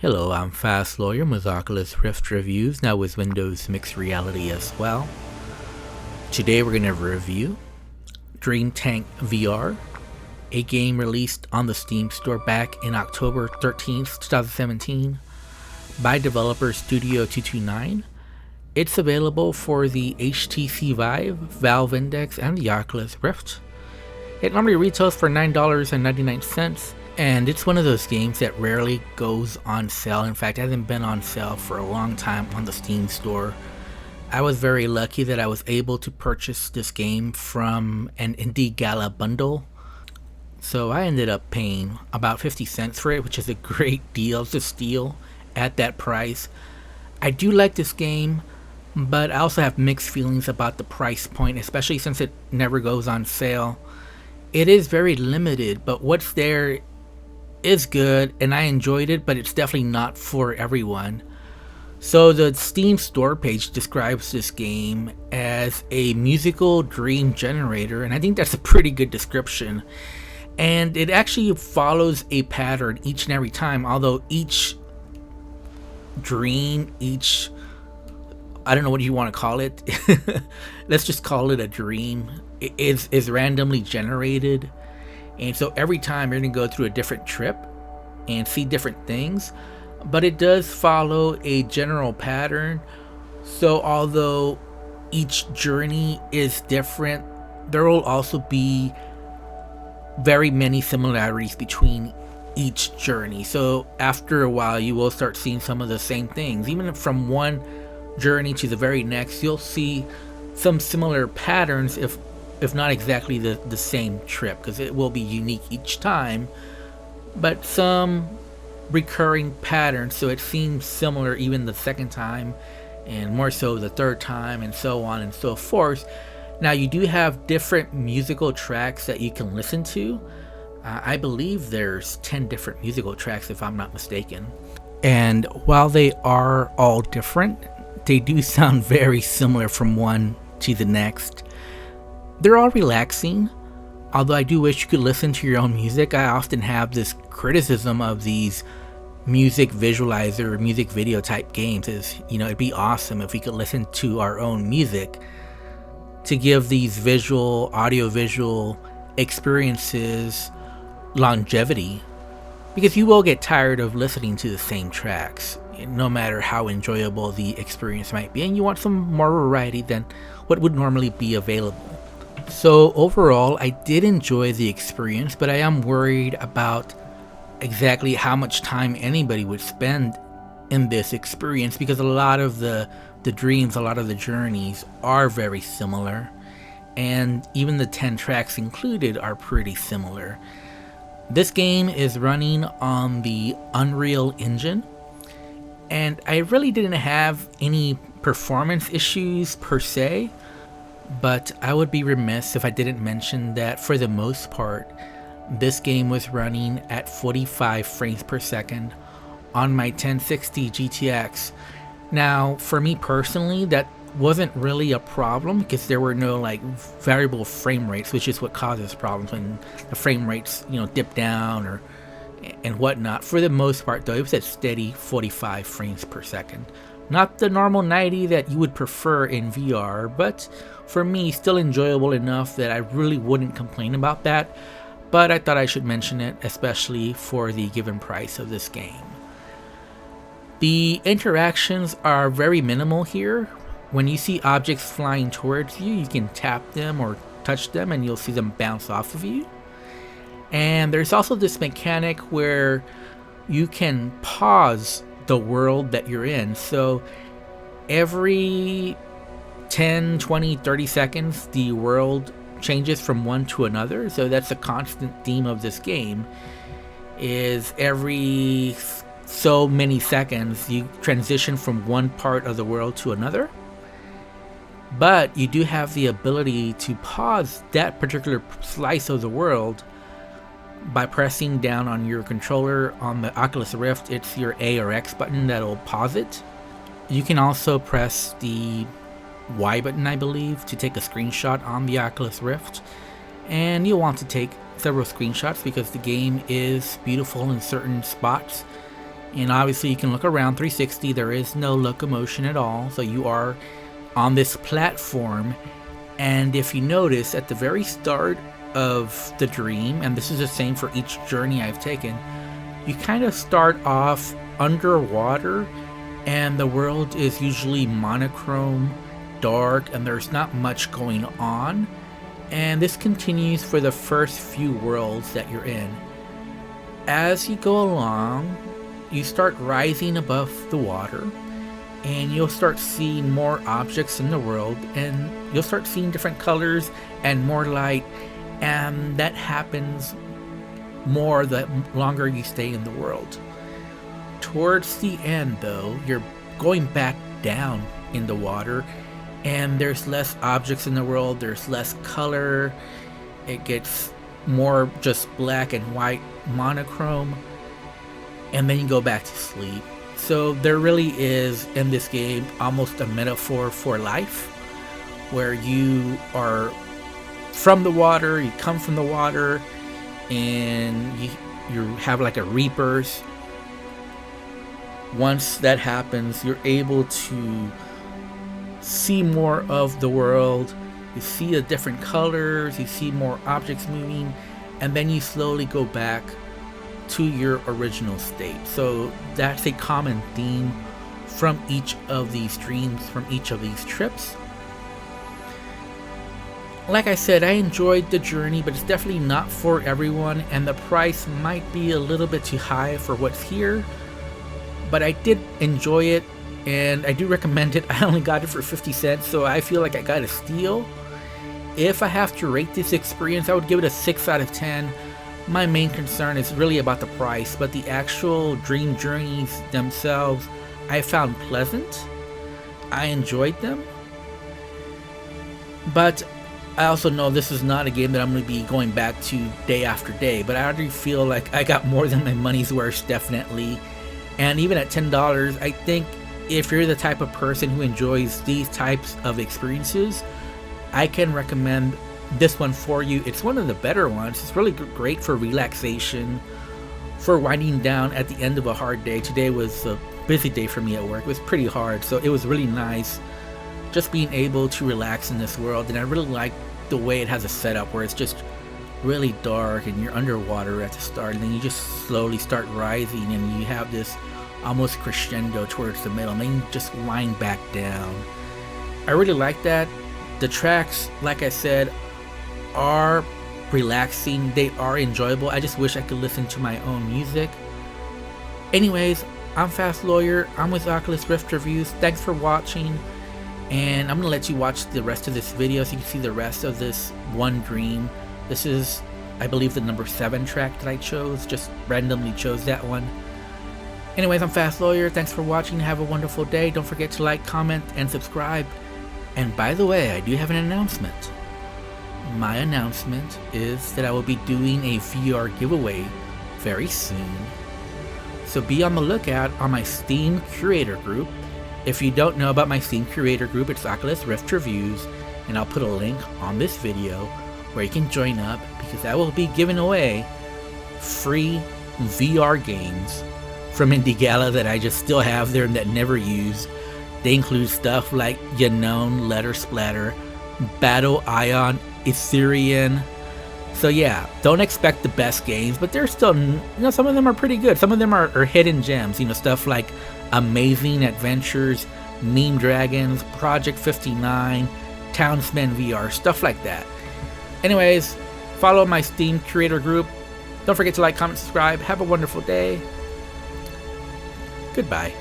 Hello, I'm Fast Lawyer with Oculus Rift reviews, now with Windows Mixed Reality as well. Today we're going to review DreamTank VR, a game released on the Steam store back in October 13th, 2017 by developer Studio 229. It's available for the HTC Vive, Valve Index, and the Oculus Rift. It normally retails for $9.99. And it's one of those games that rarely goes on sale. In fact, it hasn't been on sale for a long time on the Steam store. I was very lucky that I was able to purchase this game from an Indie Gala bundle. So I ended up paying about 50 cents for it, which is a great deal to steal at that price. I do like this game, but I also have mixed feelings about the price point, especially since it never goes on sale. It is very limited, but what's there is good and I enjoyed it, but it's definitely not for everyone. So the Steam store page describes this game as a musical dream generator, and I think that's a pretty good description. And it actually follows a pattern each and every time, although each dream, I don't know what you want to call it, let's just call it a dream, is randomly generated. And so every time you're going to go through a different trip and see different things, but it does follow a general pattern. So although each journey is different, there will also be very many similarities between each journey. So after a while, you will start seeing some of the same things. Even from one journey to the very next, you'll see some similar patterns, if not exactly the same trip, because it will be unique each time, but some recurring patterns, so it seems similar even the second time, and more so the third time, and so on and so forth. Now, you do have different musical tracks that you can listen to. I believe there's 10 different musical tracks, if I'm not mistaken. And while they are all different, they do sound very similar from one to the next. They're all relaxing, although I do wish you could listen to your own music. I often have this criticism of these music visualizer, music video type games is, it'd be awesome if we could listen to our own music to give these audio-visual experiences longevity, because you will get tired of listening to the same tracks, no matter how enjoyable the experience might be, and you want some more variety than what would normally be available. So overall, I did enjoy the experience, but I am worried about exactly how much time anybody would spend in this experience, because a lot of the dreams, a lot of the journeys are very similar, and even the 10 tracks included are pretty similar. This game is running on the Unreal Engine, and I really didn't have any performance issues per se. But I would be remiss if I didn't mention that for the most part, this game was running at 45 frames per second on my 1060 GTX. Now, for me personally, that wasn't really a problem because there were no variable frame rates, which is what causes problems when the frame rates, dip down and whatnot. For the most part, though, it was at steady 45 frames per second. Not the normal 90 that you would prefer in VR, but for me, still enjoyable enough that I really wouldn't complain about that. But I thought I should mention it, especially for the given price of this game. The interactions are very minimal here. When you see objects flying towards you, you can tap them or touch them and you'll see them bounce off of you. And there's also this mechanic where you can pause the world that you're in. So every 10, 20, 30 seconds, the world changes from one to another. So that's a constant theme of this game, is every so many seconds you transition from one part of the world to another. But you do have the ability to pause that particular slice of the world by pressing down on your controller. On the Oculus Rift, it's your A or X button that'll pause it. You can also press the Y button, I believe, to take a screenshot on the Oculus Rift. And you'll want to take several screenshots because the game is beautiful in certain spots. And obviously you can look around 360. There is no locomotion at all, so you are on this platform. And if you notice, at the very start of the dream, and this is the same for each journey I've taken, you kind of start off underwater, and the world is usually monochrome, dark, and there's not much going on. And this continues for the first few worlds that you're in. As you go along, you start rising above the water, and you'll start seeing more objects in the world, and you'll start seeing different colors and more light, and that happens more the longer you stay in the world. Towards the end, though, you're going back down in the water, and there's less objects in the world, there's less color, it gets more just black and white monochrome, and then you go back to sleep. So there really is in this game almost a metaphor for life, where you are from the water, you come from the water, and you have like a rebirth. Once that happens, you're able to see more of the world, you see the different colors, you see more objects moving, and then you slowly go back to your original state. So that's a common theme from each of these dreams, from each of these trips. Like I said, I enjoyed the journey, but it's definitely not for everyone, and the price might be a little bit too high for what's here, but I did enjoy it, and I do recommend it. I only got it for 50 cents, so I feel like I got a steal. If I have to rate this experience, I would give it a 6 out of 10. My main concern is really about the price, but the actual dream journeys themselves I found pleasant. I enjoyed them, but I also know this is not a game that I'm going to be going back to day after day, but I already feel like I got more than my money's worth, definitely. And even at $10, I think if you're the type of person who enjoys these types of experiences, I can recommend this one for you. It's one of the better ones. It's really great for relaxation, for winding down at the end of a hard day. Today was a busy day for me at work. It was pretty hard, so it was really nice just being able to relax in this world. And I really like the way it has a setup where it's just really dark and you're underwater at the start, and then you just slowly start rising, and you have this almost crescendo towards the middle, and then you just wind back down. I really like that. The tracks, like I said, are relaxing, they are enjoyable. I just wish I could listen to my own music. Anyways, I'm Fast Lawyer, I'm with Oculus Rift Reviews. Thanks for watching, and I'm gonna let you watch the rest of this video so you can see the rest of this one dream. This is, I believe, the number 7 track that I chose, just randomly chose that one. Anyways, I'm Fast Lawyer, thanks for watching, have a wonderful day. Don't forget to like, comment, and subscribe. And by the way, I do have an announcement. My announcement is that I will be doing a VR giveaway very soon. So be on the lookout on my Steam Curator group. If you don't know about my Steam Curator group, it's Oculus Rift Reviews, and I'll put a link on this video where you can join up, because I will be giving away free VR games from Indie Gala that I just still have there and that never used. They include stuff like Unknown, Letter Splatter, Battle Ion, Ethereum. So yeah, don't expect the best games, but they're still, some of them are pretty good. Some of them are hidden gems, stuff like Amazing Adventures, Meme Dragons, Project 59, Townsmen VR, stuff like that. Anyways, follow my Steam Creator group. Don't forget to like, comment, subscribe. Have a wonderful day. Goodbye.